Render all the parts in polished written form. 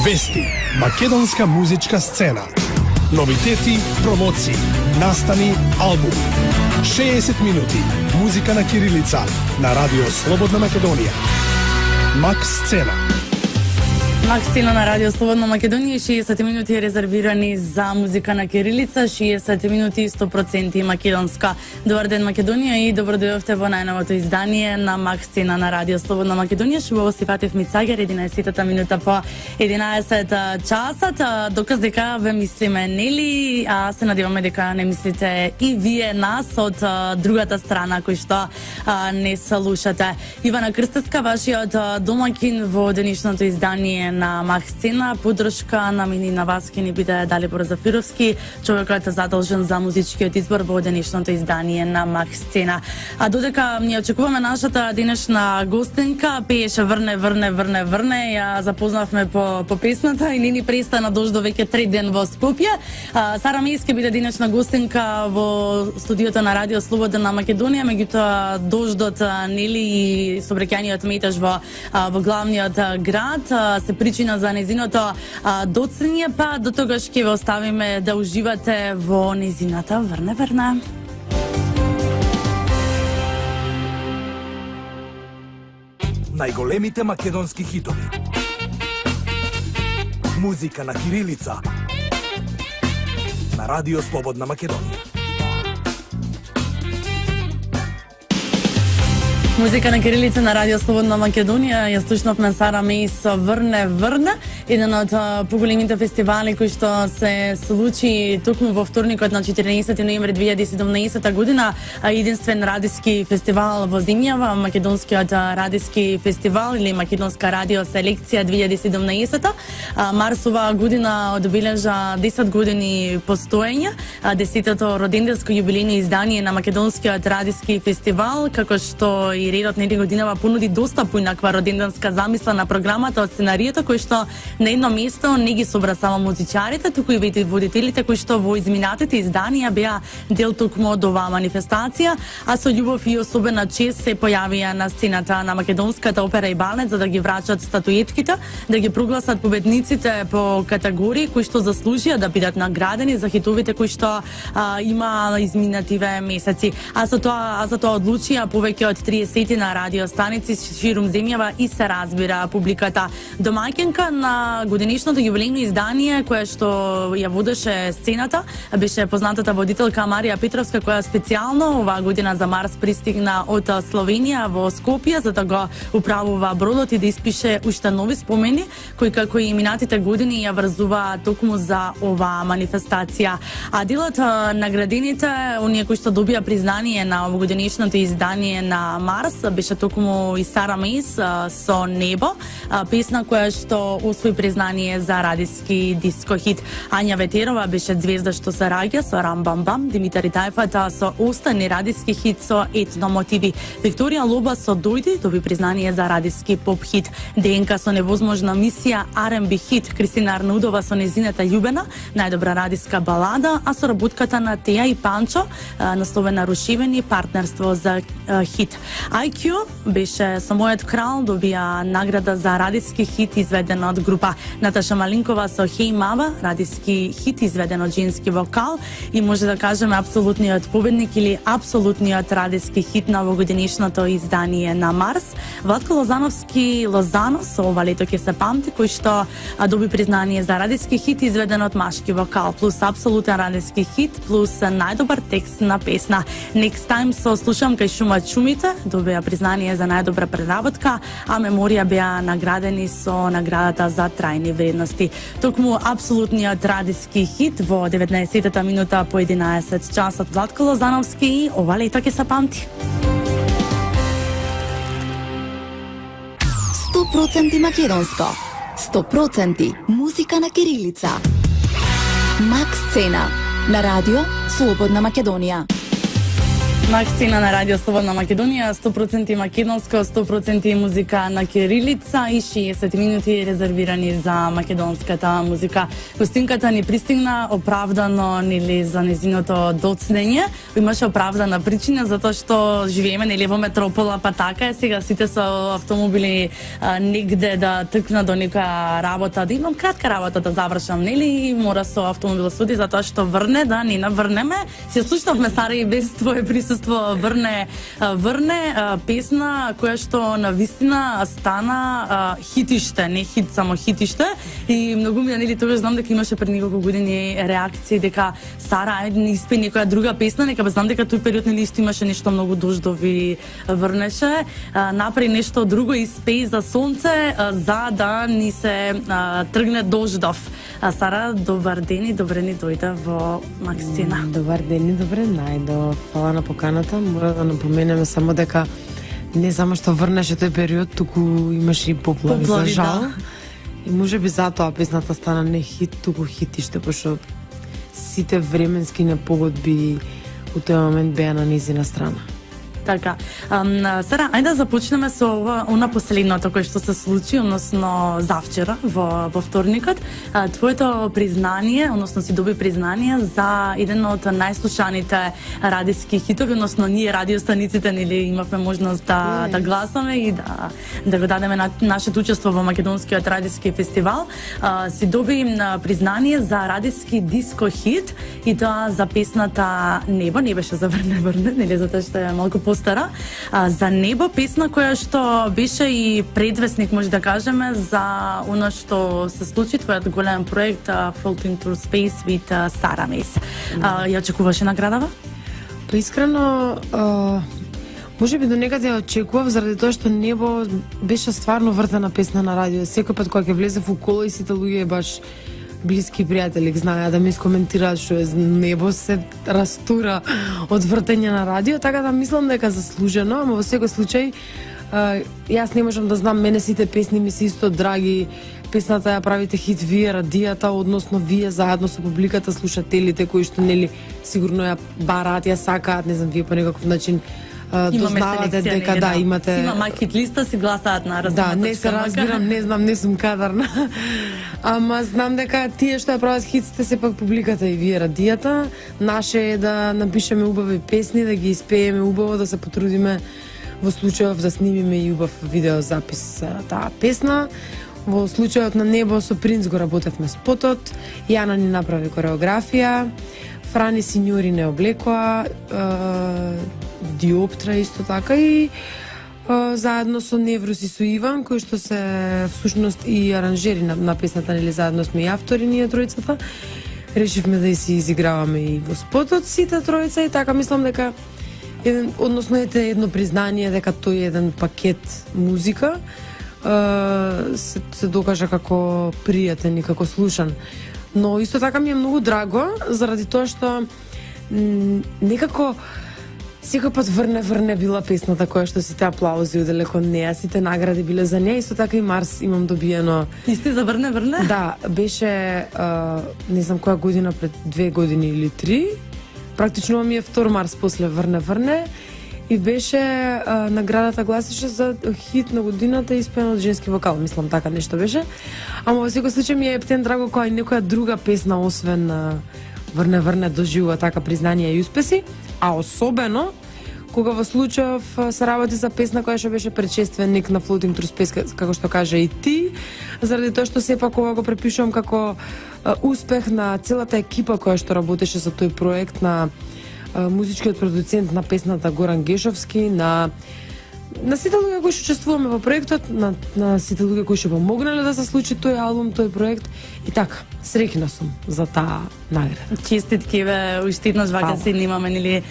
Вести, македонска музичка сцена. Новитети, промоции, настани, албуми. 60 минути музика на кирилица на Радио Слободна Македонија. Мак сцена. Максина на Радио Слободна Македонија, 60 минути резервирани за музика на кирилица, 60 минути 100% македонска. Добар ден Македонија и добро дојдовте во најновото издание на Максина на Радио Слободна Македонија. Шубаво си Фатив Мицагер, 11-та минута по 11 часот. Доказ дека ве мислиме, нели? А се надеваме дека не мислите и вие нас од другата страна кој што не слушате. Ивана Крстевска, вашиот домакин во денешното издание на Максцена. Подршка на Минина вас ќе ни биде Далибор Зафировски, човекот задолжен за музичкиот избор во денешното издание на Максцена. А додека ние очекуваме нашата денешна гостинка, пееше Врне. Ја запознавме по песната и не ни престана дождо веќе 3 ден во Скопје. Сара Мејс ќе биде денешна гостинка во студиото на Радио Слободна Македонија, меѓутоа дождот нели и собраќаниот метеж во главниот град се причина за незиното доцнење, па до тогаш ќе ве оставиме да уживате во незината Врне. Најголемите македонски хитови. Музика на кирилица на Радио Слободна Македонија. Музика на кирилица на Радио Слободна Македонија. Ја слушнавме Сара Мејс со Врне, еден од поголемите фестивали кои што се случи токму во вторникот на 14 ноември 2017 година, единствен радиски фестивал во земјава, македонскиот радиски фестивал или македонска радио селекција 2017. Марс оваа година одбележа 10 години постоење, 10-тото роденденско јубилејно издание на македонскиот радиски фестивал, како што и редот на годинава понуди доста поинаква роденденска замисла на програмата од сценарието кој што на едно место не ги собра само музичарите, туку и водителите кои што во изминатите изданија беа дел токму од оваа манифестација, а со љубов и особена чест се појавија на сцената на македонската опера и балет за да ги врачат статуетките, да ги прогласат победниците по категории кои што заслужија да бидат наградени за хитовите кои што има изминативе месеци. А за тоа одлучија повеќе од 30 на радиостаници ширум земјава и се разбира публиката. Домаќинка на годинишното јубилејно издание кое што ја водеше сцената беше познатата водителка Марија Петровска, која специјално оваа година за Марс пристигна од Словенија во Скопје за да го управува бродот и да испише уште нови спомени кои како и минатите години ја врзува токму за оваа манифестација. А делот наградените, оние кои што добија признание на овогодинишното издание на Марс беше токму и Сара Мејс со Небо, песна која што освои признание за радиски диско хит. Ања Ветерова беше Звезда што се раѓа со Рам Бам Бам, Димитар Итајфата со Остани радиски хит со Етно мотиви. Викторија Лоба со Дојди доби признание за радиски поп хит. ДНК со Невозможна мисија, R&B хит. Кристина Арнудова со Незината љубена, најдобра радиска балада, а со работката на Теја и Панчо насловена Рушивени партнерство за хит. IQ беше со Мојот крал, добија награда за радиски хит изведен од група. Наташа Малинкова со Хеј Мава, радиски хит изведен од женски вокал и може да кажеме апсолутниот победник или апсолутниот радиски хит на овогодинишното издание на Марс. Владко Лозановски Лозано со Ова лето ќе се памти, кој што доби признание за радиски хит изведен од машки вокал, плюс апсолутен радиски хит, плюс најдобар текст на песна. Next Time со Слушам кај шумат шумите добија признание за најдобра преработка, а Меморија беа наградени со наградата за трајни вредности. Токму апсолутниот радиски хит во 19-та минута по 11 часот. Владко Лозановски и Ова лето ќе се памти. 100% македонско, 100% музика на кирилица. Максцена на Радио Слободна Македонија. Максина на Радио Слободна Македонија, 100% македонско, 100% музика на кирилица и 60 минути резервирани за македонската музика. Гостинката ни пристигна оправдано нели за незиното доцнење. Имаше оправдана причина затоа што живееме нели во метропола, па така е сега сите со автомобили негде да тркна до некоја работа, да имам кратка работа да завршам, нели, мора со автомобил суди затоа што врне, да не наврнеме. Се слушнавме Сара и без твое присуство врне песна која што на вистина стана хитиште, не хит, само хитиште, и многу ми нели тогаш знам дека имаше пред неколку години реакции дека Сара ајде не испе некоја друга песна, нека знам дека тој период нели исто имаше нешто многу дождови врнеше, направи нешто друго, испеј за сонце за да ни се тргне дождов. Сара, добар ден и добре ни дојде во Максина. Добар ден и добре најдов. Фала на поканата. Мора да напоменеме само дека не само што врнеше тој период, туку имаше и поплави за жал. Да. И можеби затоа песната стана не хит, туку хитиште, пошто сите временски непогодби у тој момент беа на низина страна. Така. Сара, ајде да започнеме со она последното кое што се случи, односно завчера во вторникот. Твоето признание, односно си доби признание за еден од најслушаните радиски хитови, односно ние радиостаниците нели имавме можност да гласаме и да го дадеме на нашето учество во Македонскиот радиски фестивал. Си доби признание за радиски диско хит и тоа за песната Небо, не беше за Врне, нели затоа што е малку постара, за Небо, песна која што беше и предвесник, може да кажеме, за оно што се случи, твојот голем проект Floating Through Space with Sara Mace. Ја очекуваше наградава? Па искрено, можеби до некаде ја очекував, заради тоа што Небо беше стварно вртена песна на радио. Секој пат кога ќе влезе во коло и сите луѓе баш блиски пријатели знаеа да ми искоментираат што е Небо, се растура од вртење на радио, така да мислам дека заслужено, ама во секој случај јас не можам да знам, мене сите песни ми се исто драги. Песната ја правите хит вие, радијата, односно вие заедно со публиката, слушателите кои што нели сигурно ја бараат, ја сакаат, не знам, вие по некаков начин дознавате дека да имате. Има макет листа, си гласаат на разумната. Да, не се разбирам, не знам, не сум кадарна. Ама знам дека тие што ја прават хитсите се пак публиката и вие радијата. Наше е да напишеме убави песни, да ги испееме убаво, да се потрудиме во случајов да снимиме и убав видеозапис за таа песна. Во случајот на Небо со Принц го работевме спотот, Јана ни направи кореографија, Франи Синьори не облекоа, Диоптра исто така и заедно со Неврус и со Иван, кои што се всушност и аранжери на песната, нели заедно сме и автори ние тројцата. Решивме да си изиграваме и во спотот сите тројца и така мислам дека односно ете едно признание дека тој е еден пакет музика се докажа како пријатен и како слушан. Но исто така ми е многу драго заради тоа што некако секој пат врне била песната која што сите аплаузи уделе кон неа, сите награди биле за неа, исто така и Марс имам добиено. Исти за Врне? Да, беше не знам која година, пред 2 години или 3. Практично ми е втор Марс после Врне и беше наградата гласеше за хит на годината испеан од женски вокал, мислам така нешто беше. Ама во секој случај ми е ептен драго кога и некоја друга песна освен Врне доживува така признание и успеси, а особено кога во случајов се работи за песна која што беше предшественик на Floating Through Space, како што кажа и ти, заради тоа што сепак ова го препишувам како успех на целата екипа која што работеше за тој проект, на музичкиот продуцент на песната Горан Гешовски, на сите луѓе кои што учествуваме во проектот, на сите луѓе кои што помогнале да се случи тој албум, тој проект и така. Среќна сум за таа награда. Честитки бе, уште еднаш вака се немаме нели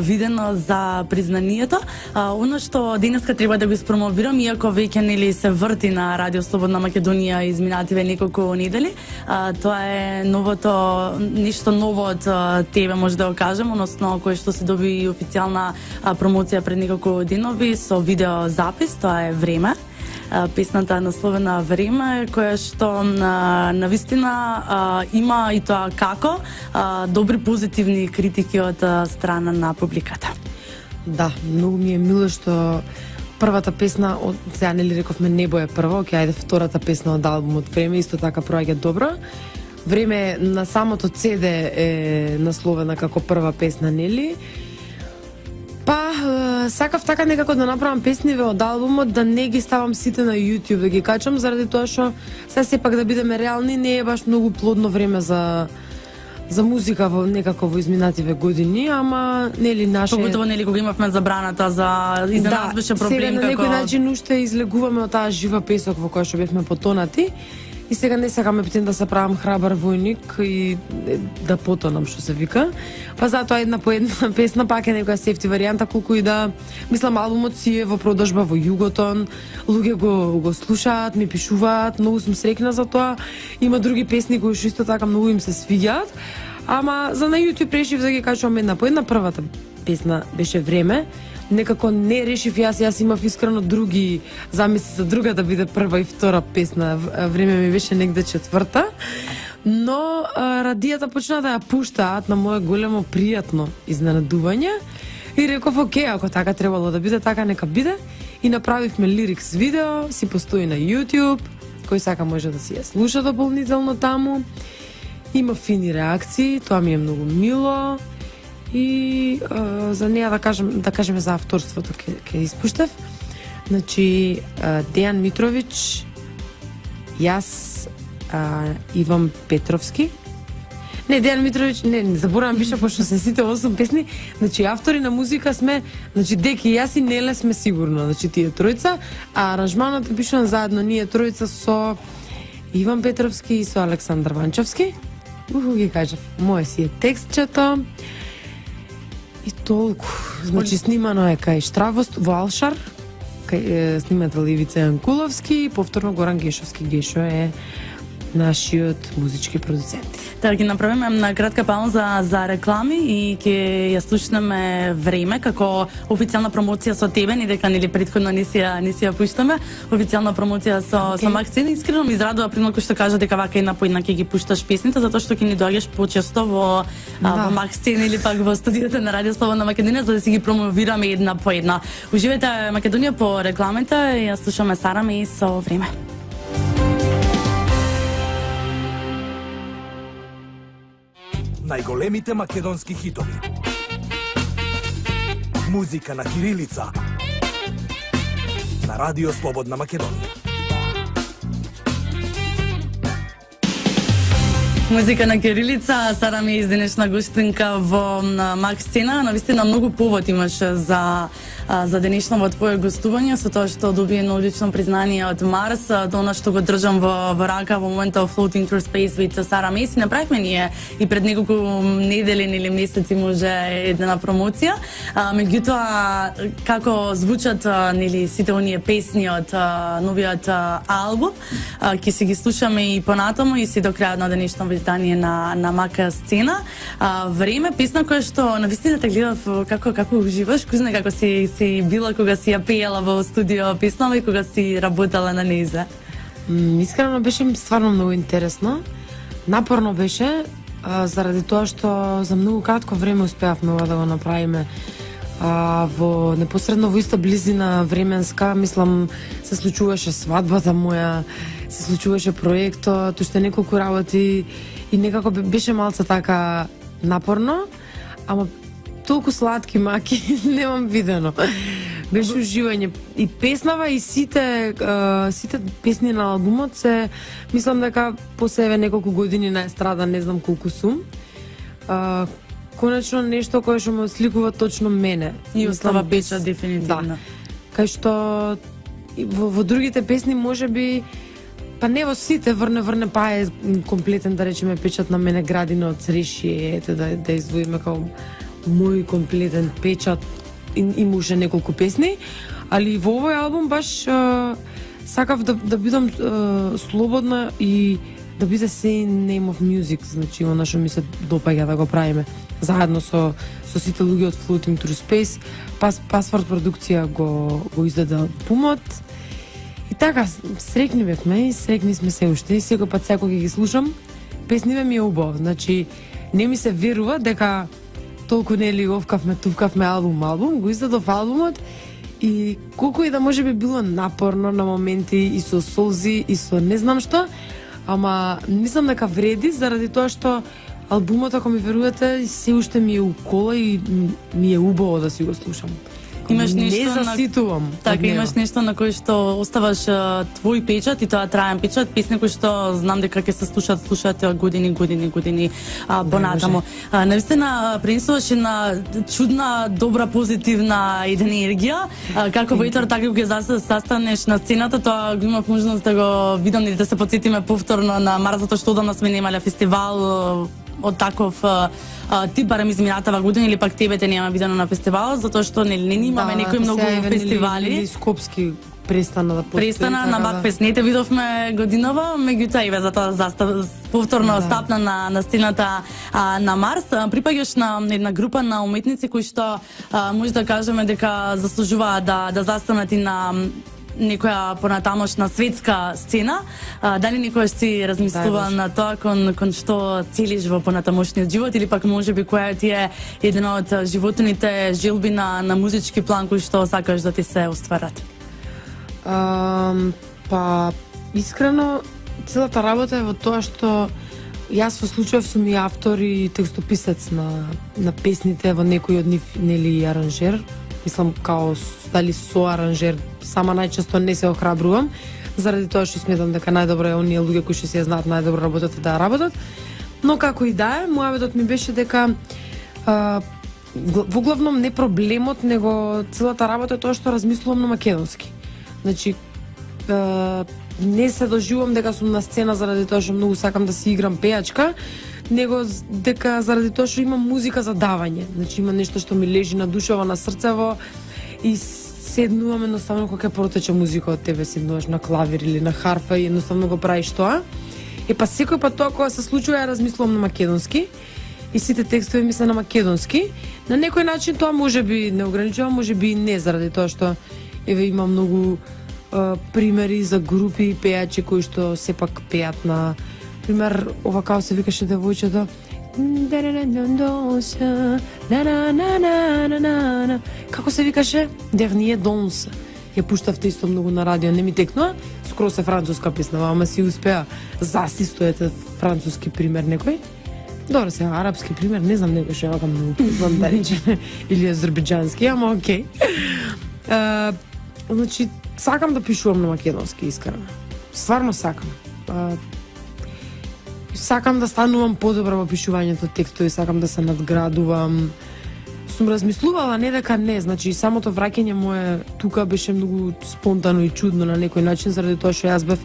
видено за признанието. Оно што денеска треба да го испромовирам, иако веќе нели се врти на Радио Слободна Македонија изминативе неколку недели, тоа е новото, нешто ново од тебе може да го кажем, односно кое што се доби официјална промоција пред неколку денови со видеозапис, тоа е Време. Песната насловена Време, која што навистина има и тоа како добри позитивни критики од страна на публиката. Да, многу ми е мило што првата песна, сега нели рековме Небо е прва, окей, ајде втората песна од албумот Време исто така проаѓа добро. Време на самото CD е насловена како прва песна, нели? Па, сакав така некако да направам песниве од албумот, да не ги ставам сите на YouTube, да ги качам, заради тоа што сега сепак да бидеме реални, не е баш многу плодно време за музика во некако во изминативе години, ама нели наше Поготово нели кога имавме забраната за нас беше проблем сега на како некој начин уште излегуваме од таа жива песок во која што бевме потонати. И сега не сакаме птен да се правам храбар војник и да потонам, што се вика. Па затоа една по една песна пак е некоја сефти варијанта, колку и да мислам албумот си е во продажба во Југотон, луѓе го слушаат, ми пишуваат, многу сум среќна за тоа. Има други песни кои што исто така многу им се свиѓаат. Ама за на YouTube решив да ги качувам една по една. Првата песна беше Време. Некако не решив јас имав искрено други замисли за друга да биде прва и втора песна. Време ми беше негде четврта. Но радијата почна да ја пуштаат на мое големо пријатно изненадување. И реков, окей, ако така требало да биде, така нека биде. И направивме лирикс видео, си постои на YouTube, кој сака може да си ја слуша дополнително таму. Има фини реакции, тоа ми е многу мило. И за неја да кажеме за авторството ќе испуштев. Значи Дејан Митровиќ, јас, Иван Петровски. Не, Дејан Митровиќ, не заборавам више пошто се сите 8 песни. Значи автори на музика сме, значи Деки, јас и Неле сме сигурно, значи тие тројца, а аранжманот е пишан заедно ние тројца со Иван Петровски и со Александар Ванчевски. Ги кажав, моje си е текстчето. И толку. Значи снимано е кај Штравост во Алшар, кај снимател Ивица Јанкуловски и повторно Горан Гешовски. Гешо е нашиот музички продуцент. Да ги направиме на кратка пауза за реклами и ќе ја слушнеме Време како официјална промоција со тебе, ни дека нели претходно не си ја пуштаме. Официјална промоција со Максина. Искрено ми израдува прималку што кажа дека вака една по една ќе ги пушташ песните, затоа што ќе ни доаѓаш почесто во Максина или пак во студиото на Радио Слободна Македонија за да си ги промовираме една по една. Уживајте Македонија по рекламите, ја слушаме Сара Меј со Време. Најголемите македонски хитови. Музика на кирилица. На Радио Слободна Македонија. Музика на кирилица, Сара ми е денешна гостинка во Максцена. Навистина многу повод имаш за денешно во твое гостување, со тоа што доби едно одлично признание од Марс, тоа што го држам во рака во моментот Floating Through Space with Сара Меј. Направивме ние и пред неколку недели или месеци може една промоција. Меѓутоа како звучат нели сите оние песни од новиот албум, ќе си ги слушаме и понатаму и си до крајот на денешно издание на Мака Сцена. Време, песна која што навистина те гледав како уживаш, кој знае како си била кога си ја пеела во студио песнава и кога си работела на нејза. Искрено беше стварно многу интересно. Напорно беше заради тоа што за многу кратко време успеавме да го направиме. Во непосредно во иста близина временска, мислам, се случуваше свадбата моја, се случуваше проектот, уште неколку работи и некако беше малце така напорно, ама толку сладки маки немам видено. Беше уживање и песнава и сите песни на албумот се, мислам дека по себе неколку години на естрада, не знам колку сум. Конечно нешто кое што ме осликува точно мене. И остава печат дефинитивно. Да. Кај што во другите песни можеби па не во сите врне па е комплетен, да речеме, печат на мене Градина од Цреши, ете да издвоиме како мој комплетен печат. Има уште неколку песни, али во овој албум баш сакав да бидам слободна и да биде say name of music, значи она што ми се допаѓа да го правиме заедно со сите луѓе од Floating Through Space. Пасворд продукција го издаде албумот. И така, среќни бевме и среќни сме се уште. И секој пат секој ги слушам, песниве ми е убаво. Значи, не ми се верува дека толку нели овкавме, тувкавме албум, го издадов албумот и колку и да може би било напорно на моменти и со солзи и со не знам што, ама мислам дека вреди заради тоа што албумот, ако ми верувате, се уште ми е у кола и ми е убаво да си го слушам. Имаш не нешто заситувам. Така, имаш нешто на кој што оставаш твој печат и тоа траен печат, песни кои што знам дека ќе се слушаат години понатаму. Навистина пренесуваш на чудна, добра, позитивна енергија, како ветер, така ќе застанеш на сцената, тоа го имав можност да го видам и да се потсетиме повторно на Марс, затоа што одамна сме немале фестивал од таков тип, барем изминатава година, или пак тебе те нема видено на фестивалот, затоа што не имаме некои многу фестивали. Скопски престана да постои. Престана на Бакфест, не те видовме годинова, меѓутоа и затоа повторно стапна на сцената на Марс. Припаѓаш на една група на уметници кои што може да кажеме дека заслужуваат да застанат и на некоја понатамошна светска сцена. Дали некојаш си размислува на тоа кон што целиш во понатамошниот живот, или пак можеби која ти е една од животните желби на музички план кои што сакаш да ти се остварат? Па искрено целата работа е во тоа што јас во случајов сум и автор и текстописец на песните, во некој од нив нели аранжер. Мислам као дали со аранжер, сама најчесто не се охрабрувам, заради тоа што сметам дека најдобро е оние луѓе кои што се знаат најдобро работат да работат. Но како и да е, мојаведот ми беше дека во главном не проблемот, него целата работа е тоа што размислувам на македонски. Значи, не се доживувам дека сум на сцена заради тоа што многу сакам да си играм пејачка, него дека заради тоа што имам музика за давање. Значи има нешто што ми лежи на душево, на срцево и седнувам едноставно кога ќе протече музика од тебе, седнуваш на клавир или на харфа и едноставно го правиш тоа. Е па секој пат тоа кога се случува ја размислувам на македонски и сите текстови ми се на македонски. На некој начин тоа можеби не ограничува, можеби и не, заради тоа што еве има многу примери за групи пејачи кои што сепак пеат на пример, ова као се викаше девојчето како се викаше? Dernier Danse. Ја пуштавте исто многу на радио, не ми текнува, скоро се француска песна, ама си успеа. Засистоете француски пример некој? Добро, сега арапски пример, не знам некој што вака многу познам да речеме, или азербеџански, ама окей. Значи, сакам да пишувам на македонски, искрено. Стварно сакам. Сакам да станувам подобра во пишувањето текстови, сакам да се надградувам. Сум размислувала, не дека не, значи самото враќање мое тука беше многу спонтано и чудно на некој начин, заради тоа што јас бев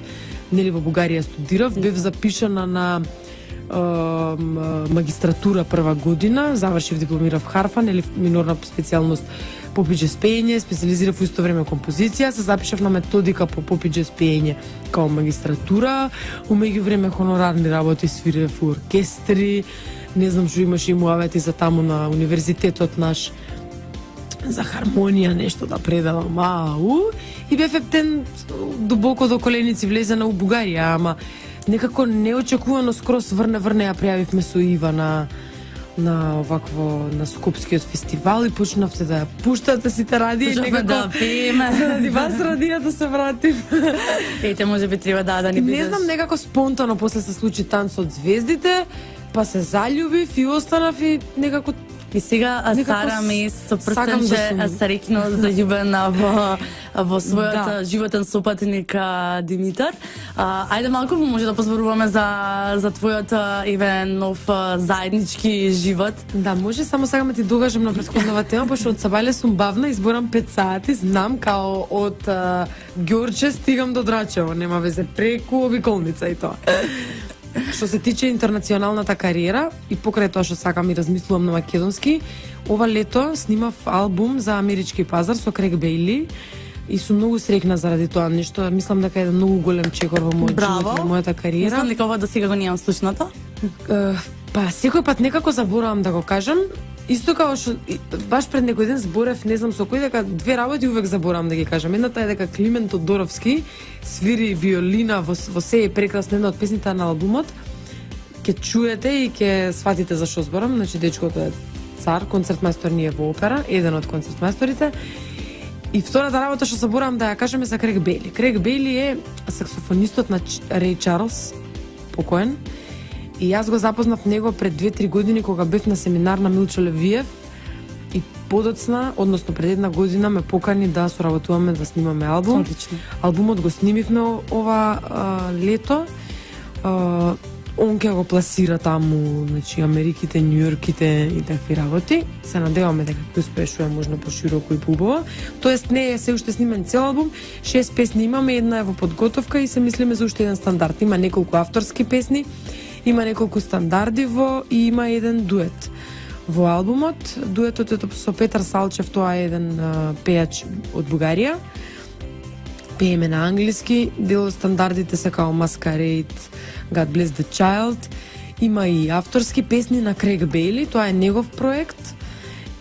нели во Бугарија студирав, бев запишана на магистратура прва година, завршив дипломирав харфа, нели минорна специјалност попиџес пеење, специализирав во исто време композиција, се запишав на методика по попиџес пеење као магистратура, у меѓувреме хонорарни работи свирев во оркестри, не знам што имаше и муавети за таму на универзитетот наш за хармонија нешто да предавам, и бев ептен дубоко до коленици влезена у Бугарија, ама некако неочекувано скрос врне ја пријавивме со Ива на овакво на Скопскиот фестивал и почнавте да ја пуштате сите радија и некако да пееме заради вас радијата се вратив. Ете, можеби треба да ни бидеш. Не знам, некако спонтано после се случи Танц од звездите, па се заљубив и останав и некако. И сега Сара ми со прстенче срекно заљубена во својот животен сопатник Димитар. Ајде малку може да позборуваме за твојот еве нов заеднички живот. Да, може, само сакам да ти докажам на претходната тема, пошто од Сабајле сум бавна, изборам 5 сати, знам као од Ѓорче стигам до Драчево, нема везе, преку обиколница и тоа. Што се тиче интернационалната кариера и покрај тоа што сакам и размислувам на македонски, ова лето снимав албум за амерички пазар со Крейг Бейли и сум многу среќна заради тоа нешто. Мислам дека е многу голем чекор во мојот живот, во мојата кариера. Мислам дека ова до сега го немам слушнато. Па секој пат некако заборавам да го кажам. Исто како што баш пред некој ден зборев, не знам со кој, дека две работи увек заборавам да ги кажам. Едната е дека Климент Тодоровски свири виолина во се е прекрасно, една од песните на албумот. Ќе чуете и ќе сватите за што зборам, значи дечкото е Цар, концертмајстор ни е во опера, еден од концертмајсторите. И втората работа што заборавам да ја кажеме за Крейг Бейли. Крейг Бейли е саксофонистот на Рей Чарлс, покоен. И јас го запознав него пред 2-3 години кога бев на семинар на Милчо Левиев и подоцна, односно пред 1 година ме покани да соработуваме да снимаме албум. Одлично. Албумот го снимивме ова лето. Он ќе го пласира таму, значи Америките, Њујорките и такви работи. Се надеваме дека ќе успешува можно пошироко и поубаво. Тоест не е се уште снимен цел албум, 6 песни имаме, една е во подготовка и се мислиме за уште еден стандард. Има неколку авторски песни, има неколку стандарди и има еден дует во албумот. Дуетот е со Петар Салчев, тоа е еден пејач од Бугарија. Пееме на англиски, дел од стандардите се као Masquerade, God Bless the Child. Има и авторски песни на Крейг Бейли, тоа е негов проект.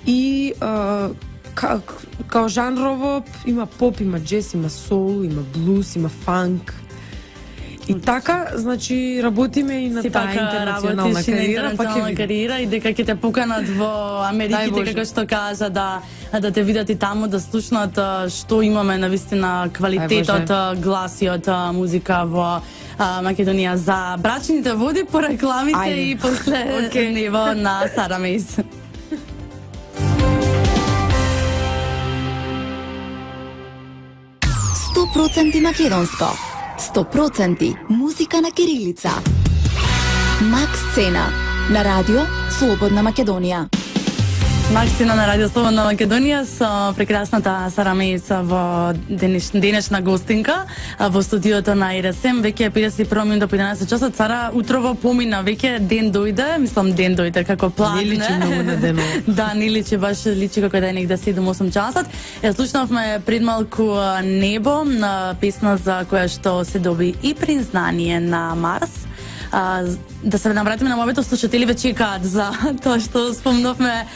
И као жанрово има поп, има джез, има соул, има блуз, има фанк. И така, значи, работиме и на таа интернационална кариера, и дека ќе те поканат во Америките, како што кажа, да те видат и таму, да слушнат што имаме навистина квалитетот, гласиот, музика во Македонија. За брачните води по рекламите и после ниво на Сара Мейс. %% македонско. 100% музика на кирилица. Макс Сцена на радио Слободна Македонија. Максина на радио Слободна Македонија со прекрасната Сара Мейс во денешна гостинка во студиото на РСМ. Веќе е 51 минути до 11 часот. Сара, утрово помина, веќе ден дојде, мислам ден дојде како план. Не личи многу на денот. Да, не личи, баш личи како да е негде 7-8 часот. Слушнавме пред малку Небо, песна за која што се доби и признание на Марс. Да се навратиме на моите слушатели, веќе чекаат за тоа што спомнавме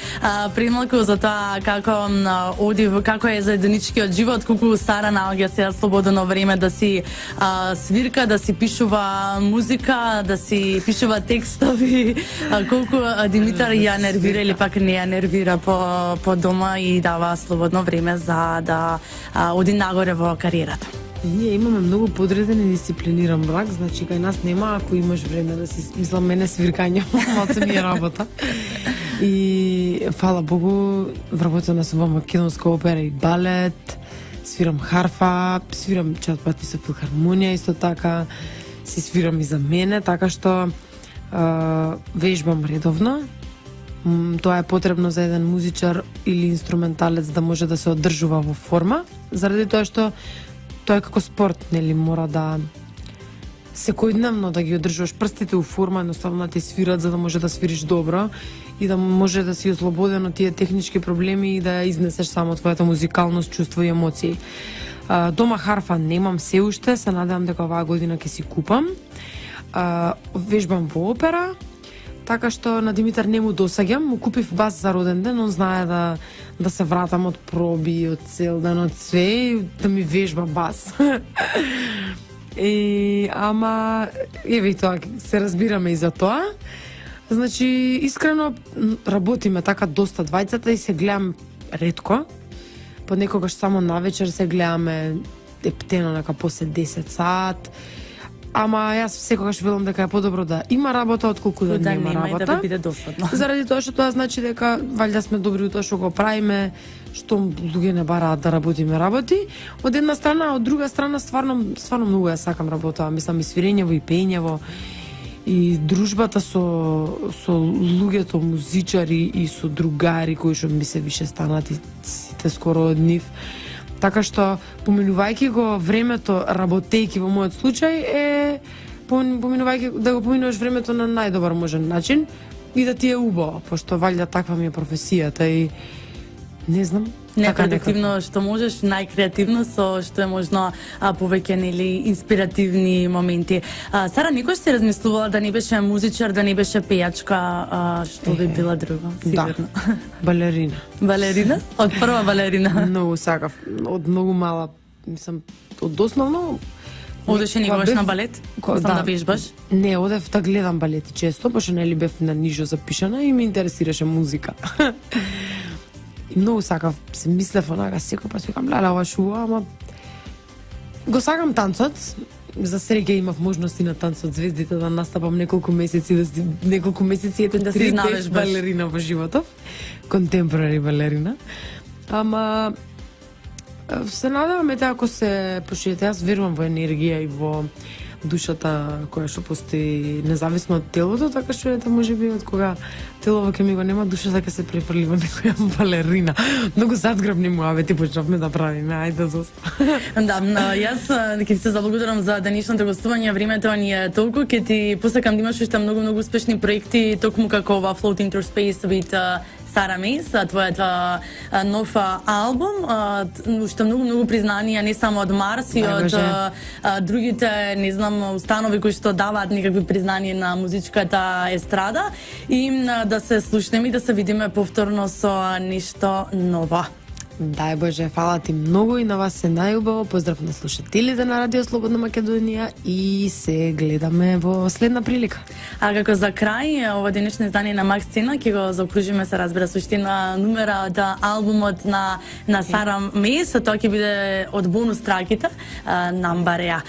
пред малку, за тоа како како е заедничкиот живот, колку Сара наоѓа се слободно време да си свирка, да си пишува музика, да си пишува текстови, колку Димитар ја нервира или пак не ја нервира по дома и дава слободно време за да оди нагоре во кариерата. Ние имаме многу подреден и дисциплиниран брак, значи кај нас нема ако имаш време да си, мислам, мене свиркање, малце ми е работа. И фала Богу, вработена сум во македонска опера и балет, свирам харфа, свирам чат пати со филхармонија, исто така, си свирам и за мене, така што вежбам редовно. Тоа е потребно за еден музичар или инструменталец да може да се одржува во форма, заради тоа што тоа е како спорт, нели, мора да секојдневно да ги одржуваш прстите у форма, едноставно да ти свират за да може да свириш добро и да може да си ослободен од тие технички проблеми и да изнесеш само твојата музикалност, чувство и емоции. Дома харфа немам се уште, се надевам дека оваа година ќе си купам. Вежбам во опера, така што на Димитар не му досаѓам, му купив бас за роден ден, он знае да се вратам од проби, од цел ден, од све, да ми вежба бас. Ама, еве и тоа, се разбираме и за тоа. Значи, искрено, работиме така доста двајцата и се гледам ретко. Понекогаш само навечер се гледаме ептено нека после 10 сат. Ама јас секогаш велам дека е подобро да има работа отколку да нема работа. И да биде досадно. Заради тоа што тоа значи дека валјда сме добри у тоа што го правиме, што луѓе не бараат да работиме работи. Од една страна, од друга страна стварно многу ја сакам работа, мислам и свирењево и пењево и дружбата со луѓето музичари и со другари кои што ми се више станати сите скоро од нив. Така што, поминувајќи го времето, работејќи во мојот случај, поминувајќи да го поминуваш времето на најдобар можен начин и да ти е убаво, пошто валјда таква ми е професијата и не знам. Некреативно што можеш, најкреативно со што е можно повеќе нели инспиративни моменти. Сара, никош се размислувала да не беше музичар, да не беше пејачка, што би била друго? Сигурно. Да, балерина. Балерина? Од прва балерина? Многу сакав, од многу мала, мислам, од основно Одеш и Кога негаш бев- на балет? Кога- Сам да вежбаш? Не, одев да гледам балети често, пошто нели бев на нижо запишана и ме интересираше музика. И многу сакав, се мислев онака секој пат викам леле ова шува, ама го сакам танцот. За среќа имав можности на танцот звездите да настапам неколку месеци, неколку месеци ете Да се 3 знавеш бев баш. балерина во животов, контемпорари балерина. Ама се надевам ете ако се пошиете, јас верувам во енергија и во душата која што постои независно од телото, така што ете можеби од кога телово ќе ми го нема, душата ќе се префрли во некоја балерина. Многу задграбни муавети почнавме да правиме, ајде доста. Да, јас ќе ти се заблагодарам за денешното гостување. Времето ни е толку, ќе ти посакам да имаш уште многу успешни проекти, токму како ова Float Into Space with Сара Мейс, твојата нов албум, уште многу признанија не само од Марс и од другите, не знам, установи кои што даваат некакви признанија на музичката естрада и да се слушнеме и да се видиме повторно со нешто ново. Дај Боже, фала ти многу и на вас се најубаво. Поздрав на слушателите на Радио Слободна Македонија и се гледаме во следна прилика. А како за крај, ова денешно издание на Макс Цена ќе го заокружиме, се разбира, со уште една numera од албумот на Сара Мейс, тоа ќе биде од бонус траките Намбареа.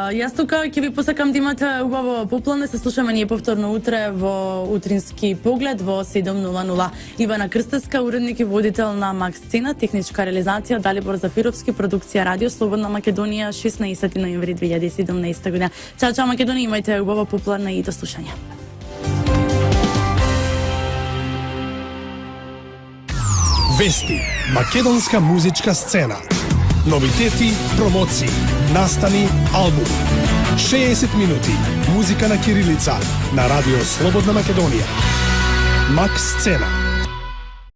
Јас тука ќе ви посакам да имате убаво поплане, се слушаме ние повторно утре во утрински поглед во 7:00. Ивана Крстевска, уредник и водител на Макс Цена, техничка реализација Далибор Зафировски, продукција Радио Слободна Македонија, 16 ноември 2017 година. Чао, Македонија, имајте убава поплана и до слушање. Вести, македонска музичка сцена. Новитети, промоции, настани, албуми. 60 минути музика на кирилица на Радио Слободна Македонија. Макс Сцена.